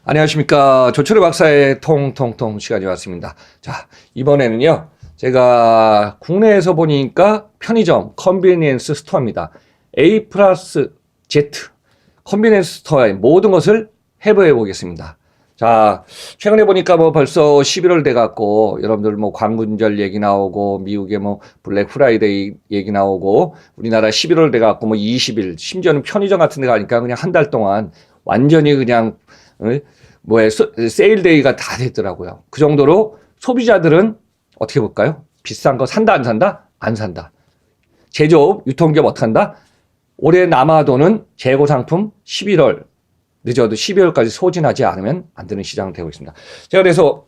안녕하십니까. 조철의 박사의 통통통 시간이 왔습니다. 자, 이번에는요, 제가 국내에서 보니까 편의점 컨비니언스 스토어입니다. A 플러스 Z 컨비니언스 스토어의 모든 것을 해부해 보겠습니다. 자, 최근에 보니까 뭐 벌써 11월 돼갖고 여러분들 뭐 광군절 얘기 나오고 미국의 뭐 블랙 프라이데이 얘기 나오고 우리나라 11월 돼갖고 뭐 20일 심지어는 편의점 같은 데 가니까 그냥 한 달 동안 완전히 그냥 세일데이가 다 됐더라고요. 그 정도로 소비자들은 어떻게 볼까요? 비싼 거 산다 안 산다? 안 산다. 제조업, 유통기업 어떻게 한다? 올해 남아도는 재고 상품 11월 늦어도 12월까지 소진하지 않으면 안 되는 시장이 되고 있습니다. 제가 그래서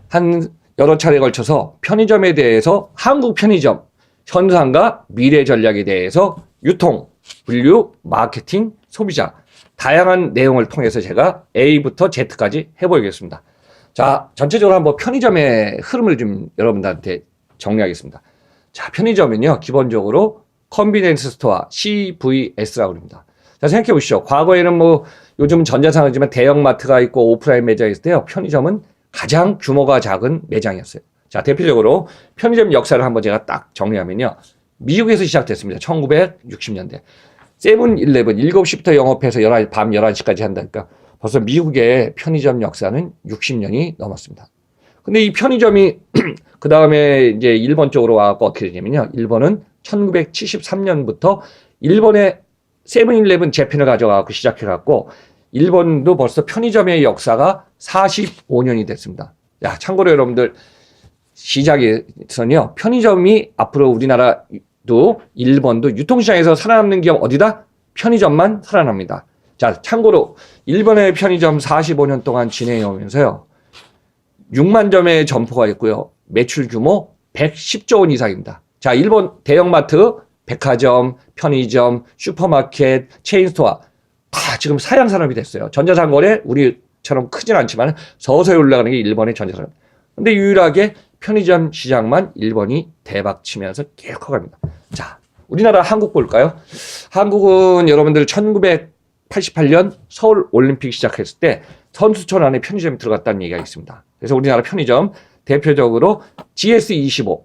한 여러 차례에 걸쳐서 편의점에 대해서 한국 편의점 현상과 미래 전략에 대해서 유통, 물류, 마케팅, 소비자 다양한 내용을 통해서 제가 A부터 Z까지 해보겠습니다. 자, 전체적으로 한번 편의점의 흐름을 좀 여러분들한테 정리하겠습니다. 자, 편의점은요, 기본적으로 컨비니언스 스토어, CVS라고 합니다. 자, 생각해 보시죠. 과거에는 뭐 요즘 전자상이지만 대형마트가 있고 오프라인 매장이 있을 때요. 편의점은 가장 규모가 작은 매장이었어요. 자, 대표적으로 편의점 역사를 한번 제가 딱 정리하면요. 미국에서 시작됐습니다. 1960년대. 세븐일레븐 7시부터 영업해서 밤 11시까지 한다니까 벌써 미국의 편의점 역사는 60년이 넘었습니다. 근데 이 편의점이 그 다음에 이제 일본 쪽으로 와서 어떻게 되냐면요. 일본은 1973년부터 일본의 세븐일레븐 재팬을 가져가고 시작해갖고 일본도 벌써 편의점의 역사가 45년이 됐습니다. 야, 참고로 여러분들 시작에서는요. 편의점이 앞으로 우리나라도 일본도 유통시장에서 살아남는 기업 어디다? 편의점만 살아납니다. 자, 참고로 일본의 편의점 45년 동안 진행해 오면서요. 6만 점의 점포가 있고요. 매출 규모 110조 원 이상입니다. 자, 일본 대형마트, 백화점, 편의점, 슈퍼마켓, 체인스토어 다 지금 사양 산업이 됐어요. 전자상거래 우리처럼 크진 않지만 서서히 올라가는 게 일본의 전자산업. 근데 유일하게 편의점 시장만 일본이 대박 치면서 계속 커갑니다. 자, 우리나라 한국 볼까요? 한국은 여러분들 1988년 서울 올림픽 시작했을 때 선수촌 안에 편의점이 들어갔다는 얘기가 있습니다. 그래서 우리나라 편의점 대표적으로 GS25,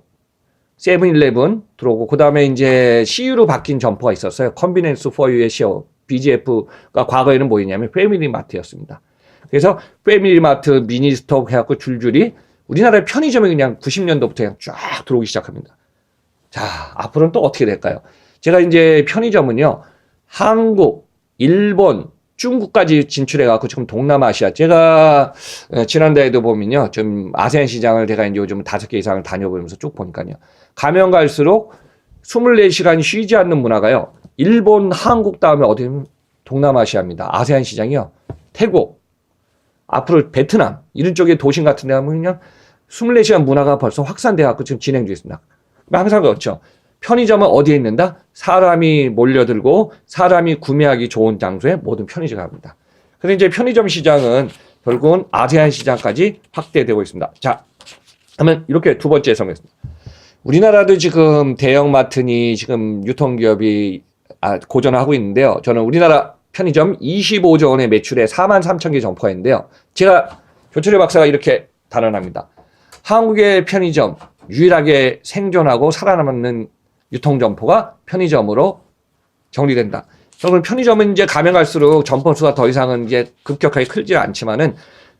세븐일레븐 들어오고 그 다음에 이제 CU로 바뀐 점포가 있었어요. 컨비니언스 포유의 시어 BGF가 과거에는 뭐였냐면 패밀리마트였습니다. 그래서 패밀리마트, 미니스톱 해갖고 줄줄이 우리나라의 편의점이 그냥 90년도부터 그냥 쫙 들어오기 시작합니다. 자, 앞으로는 또 어떻게 될까요? 제가 이제 편의점은요, 한국, 일본, 중국까지 진출해갖고 지금 동남아시아, 제가 지난달에도 보면요, 좀 아세안 시장을 제가 이제 요즘 5개 이상을 다녀보면서 쭉 보니까요, 가면 갈수록 24시간 쉬지 않는 문화가요, 일본, 한국 다음에 어디는 동남아시아입니다. 아세안 시장이요, 태국, 앞으로 베트남, 이런 쪽의 도심 같은 데 하면 그냥 24시간 문화가 벌써 확산돼갖고 지금 진행 중에 있습니다. 항상 그렇죠. 편의점은 어디에 있는다? 사람이 몰려들고 사람이 구매하기 좋은 장소에 모든 편의점이 갑니다. 그래서 이제 편의점 시장은 결국은 아세안 시장까지 확대되고 있습니다. 자, 그러면 이렇게 두 번째 성했습니다. 우리나라도 지금 대형마트니 지금 유통기업이 고전하고 있는데요. 저는 우리나라 편의점 25조 원의 매출에 4만 3천 개 점포가 있는데요. 제가 조철의 박사가 이렇게 단언합니다. 한국의 편의점 유일하게 생존하고 살아남는 유통점포가 편의점으로 정리된다. 그러면 편의점은 이제 가면 갈수록 점포 수가 더 이상은 이제 급격하게 크지 않지만은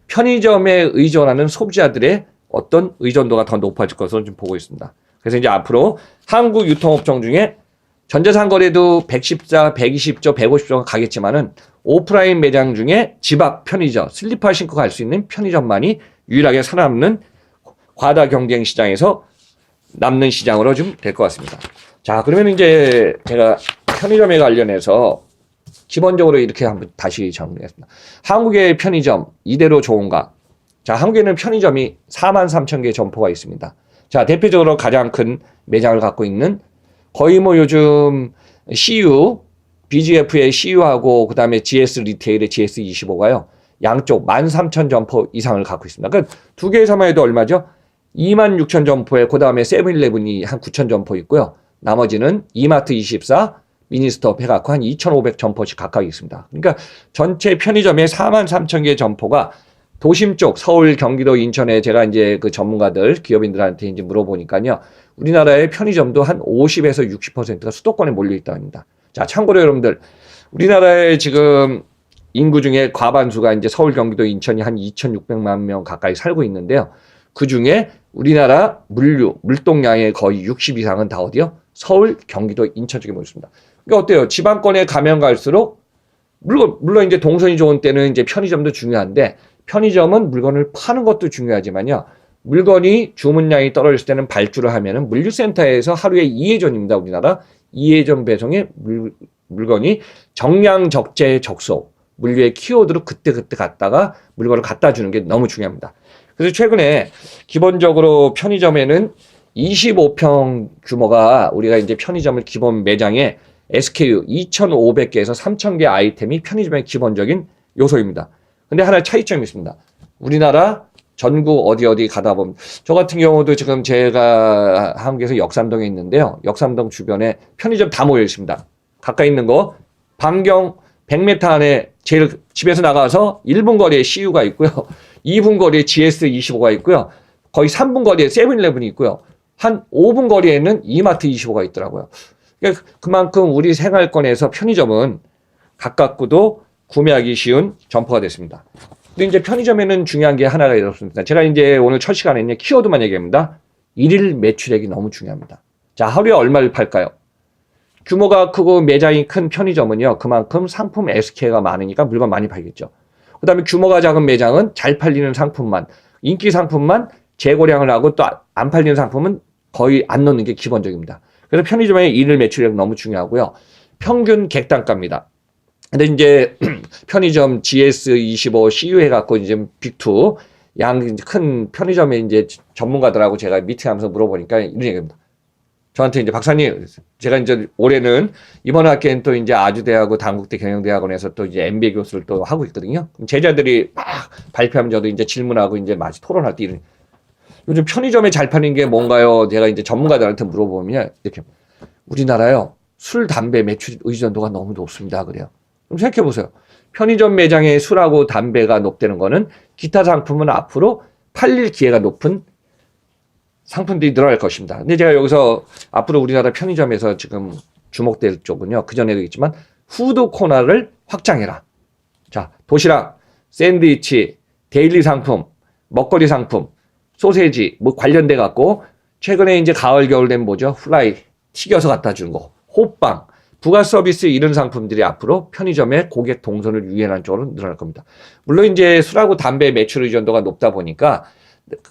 편의점에 의존하는 소비자들의 어떤 의존도가 더 높아질 것으로 좀 보고 있습니다. 그래서 이제 앞으로 한국 유통업종 중에 전자상거래도 114, 120조, 150조가 가겠지만은 오프라인 매장 중에 집 앞 편의점, 슬리퍼 신고 갈 수 있는 편의점만이 유일하게 살아남는 과다 경쟁 시장에서 남는 시장으로 좀 될 것 같습니다. 자, 그러면 이제 제가 편의점에 관련해서 기본적으로 이렇게 한번 다시 정리했습니다. 한국의 편의점 이대로 좋은가? 자, 한국에는 편의점이 4만 3천 개 점포가 있습니다. 자, 대표적으로 가장 큰 매장을 갖고 있는 거의 뭐 요즘 CU, BGF의 CU하고 그 다음에 GS 리테일의 GS25가요. 양쪽 13,000 점포 이상을 갖고 있습니다. 그러니까 두 개에서만 해도 얼마죠? 26,000 점포에 그 다음에 세븐일레븐이 한 9,000 점포 있고요. 나머지는 이마트 24, 미니스톱 해갖고 한 2,500 점포씩 각각 있습니다. 그러니까 전체 편의점에 43,000개 점포가 도심 쪽 서울, 경기도, 인천에 제가 이제 그 전문가들, 기업인들한테 이제 물어보니까요. 우리나라의 편의점도 한 50에서 60%가 수도권에 몰려 있다고 합니다. 자, 참고로 여러분들, 우리나라의 지금 인구 중에 과반수가 이제 서울, 경기도, 인천이 한 2,600만 명 가까이 살고 있는데요. 그 중에 우리나라 물동량의 거의 60 이상은 다 어디요? 서울, 경기도, 인천 쪽에 모여 있습니다. 그러니까 어때요? 지방권에 가면 갈수록 물론 이제 동선이 좋은 때는 이제 편의점도 중요한데 편의점은 물건을 파는 것도 중요하지만요. 물건이 주문량이 떨어질 때는 발주를 하면은 물류센터에서 하루에 2회전입니다. 우리나라 2회전 배송의 물건이 정량 적재 적소 물류의 키워드로 그때그때 갔다가 물건을 갖다 주는 게 너무 중요합니다. 그래서 최근에 기본적으로 편의점에는 25평 규모가 우리가 이제 편의점을 기본 매장에 SKU 2,500개에서 3,000개 아이템이 편의점의 기본적인 요소입니다. 근데 하나 차이점이 있습니다. 우리나라 전국 어디 가다 보면 저 같은 경우도 지금 제가 한국에서 역삼동에 있는데요. 역삼동 주변에 편의점 다 모여 있습니다. 가까이 있는 거 반경 100m 안에 제일 집에서 나가서 1분 거리에 CU가 있고요. 2분 거리에 GS25가 있고요. 거의 3분 거리에 세븐일레븐이 있고요. 한 5분 거리에는 이마트 25가 있더라고요. 그러니까 그만큼 우리 생활권에서 편의점은 가깝고도 구매하기 쉬운 점포가 됐습니다. 근데 이제 편의점에는 중요한 게 하나가 있습니다. 제가 이제 오늘 첫 시간에는 키워드만 얘기합니다. 일일 매출액이 너무 중요합니다. 자, 하루에 얼마를 팔까요? 규모가 크고 매장이 큰 편의점은요, 그만큼 상품 SK가 많으니까 물건 많이 팔겠죠. 그 다음에 규모가 작은 매장은 잘 팔리는 상품만, 인기 상품만 재고량을 하고 또 안 팔리는 상품은 거의 안 넣는 게 기본적입니다. 그래서 편의점의 일일 매출액 너무 중요하고요. 평균 객단가입니다. 근데 이제 편의점 GS25 CU 해갖고 이제 빅2 양 큰 편의점에 이제 전문가들하고 제가 미팅하면서 물어보니까 이런 얘기입니다. 저한테 이제 박사님, 제가 이제 올해는 이번 학기엔 또 이제 아주대하고 단국대 경영대학원에서 또 이제 MBA 교수를 또 하고 있거든요. 제자들이 막 발표하면 저도 이제 질문하고 이제 마치 토론할 때 요즘 편의점에 잘 파는 게 뭔가요? 제가 이제 전문가들한테 물어보면 이렇게 우리나라요 술, 담배 매출 의존도가 너무 높습니다. 그래요. 그럼 생각해 보세요. 편의점 매장에 술하고 담배가 높다는 거는 기타 상품은 앞으로 팔릴 기회가 높은 상품들이 늘어날 것입니다. 근데 제가 여기서 앞으로 우리나라 편의점에서 지금 주목될 쪽은요. 그전에도 있지만 푸드 코너를 확장해라. 자, 도시락, 샌드위치, 데일리 상품, 먹거리 상품, 소세지 뭐 관련돼 갖고 최근에 이제 가을 겨울 되면 뭐죠? 후라이 튀겨서 갖다 주는 거, 호빵, 부가 서비스 이런 상품들이 앞으로 편의점의 고객 동선을 유연한 쪽으로 늘어날 겁니다. 물론 이제 술하고 담배 매출 의존도가 높다 보니까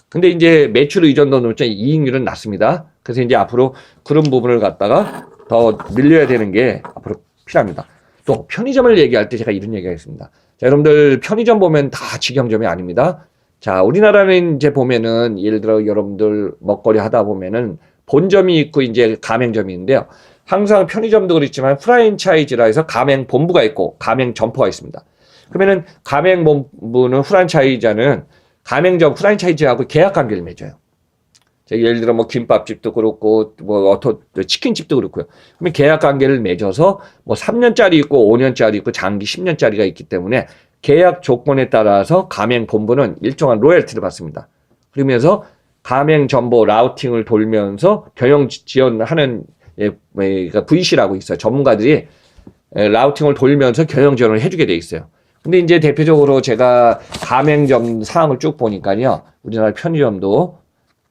근데 이제 매출 의존도 높자 이익률은 낮습니다. 그래서 이제 앞으로 그런 부분을 갖다가 더 늘려야 되는 게 앞으로 필요합니다. 또 편의점을 얘기할 때 제가 이런 얘기가 있습니다. 자, 여러분들 편의점 보면 다 직영점이 아닙니다. 자, 우리나라는 이제 보면은 예를 들어 여러분들 먹거리 하다 보면은 본점이 있고 이제 가맹점이 있는데요. 항상 편의점도 그렇지만 프랜차이즈라 해서 가맹 본부가 있고 가맹 점포가 있습니다. 그러면은 가맹 본부는 프랜차이즈는 가맹점 프랜차이즈하고 계약 관계를 맺어요. 예를 들어 뭐 김밥집도 그렇고 뭐 치킨집도 그렇고요. 그러면 계약 관계를 맺어서 뭐 3년짜리 있고 5년짜리 있고 장기 10년짜리가 있기 때문에 계약 조건에 따라서 가맹 본부는 일정한 로열티를 받습니다. 그러면서 가맹 정보 라우팅을 돌면서 경영 지원하는 그러니까 VC라고 있어요. 전문가들이 라우팅을 돌면서 경영 지원을 해주게 돼 있어요. 근데 이제 대표적으로 제가 가맹점 사항을 쭉 보니까요. 우리나라 편의점도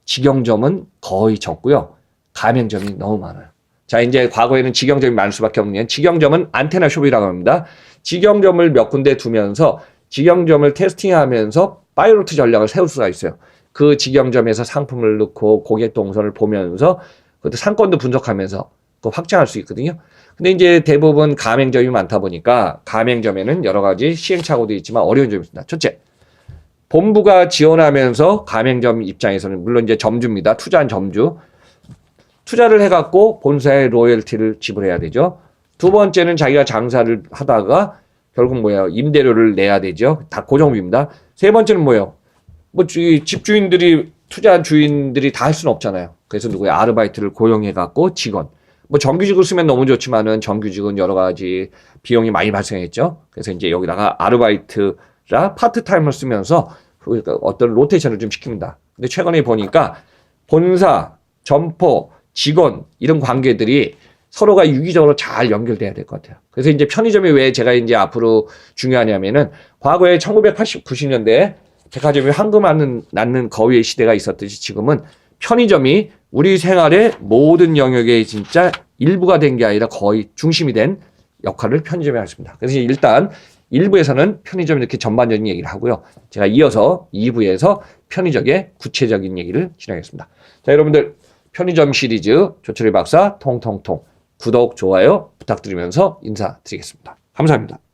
직영점은 거의 적고요. 가맹점이 너무 많아요. 자, 이제 과거에는 직영점이 많을 수밖에 없는 게 직영점은 안테나 숍이라고 합니다. 직영점을 몇 군데 두면서 직영점을 테스팅하면서 파이로트 전략을 세울 수가 있어요. 그 직영점에서 상품을 넣고 고객 동선을 보면서 그것도 상권도 분석하면서 확장할 수 있거든요. 근데 이제 대부분 가맹점이 많다 보니까 가맹점에는 여러 가지 시행착오도 있지만 어려운 점이 있습니다. 첫째, 본부가 지원하면서 가맹점 입장에서는 물론 이제 점주입니다. 투자한 점주. 투자를 해갖고 본사에 로열티를 지불해야 되죠. 두 번째는 자기가 장사를 하다가 결국 뭐예요? 임대료를 내야 되죠. 다 고정비입니다. 세 번째는 뭐예요? 뭐 집주인들이 투자한 주인들이 다 할 수는 없잖아요. 그래서 누구야? 아르바이트를 고용해갖고 직원. 뭐 정규직으로 쓰면 너무 좋지만은 정규직은 여러 가지 비용이 많이 발생했죠. 그래서 이제 여기다가 아르바이트라 파트타임을 쓰면서 어떤 로테이션을 좀 시킵니다. 근데 최근에 보니까 본사, 점포, 직원 이런 관계들이 서로가 유기적으로 잘 연결돼야 될 것 같아요. 그래서 이제 편의점이 왜 제가 이제 앞으로 중요하냐면은 과거에 1980, 90년대에 백화점이 황금 낳는 거위의 시대가 있었듯이 지금은 편의점이 우리 생활의 모든 영역의 진짜 일부가 된 게 아니라 거의 중심이 된 역할을 편의점이 하습니다. 그래서 일단 1부에서는 편의점 이렇게 전반적인 얘기를 하고요. 제가 이어서 2부에서 편의점의 구체적인 얘기를 진행하겠습니다. 자, 여러분들 편의점 시리즈 조철희 박사 통통통 구독, 좋아요 부탁드리면서 인사드리겠습니다. 감사합니다.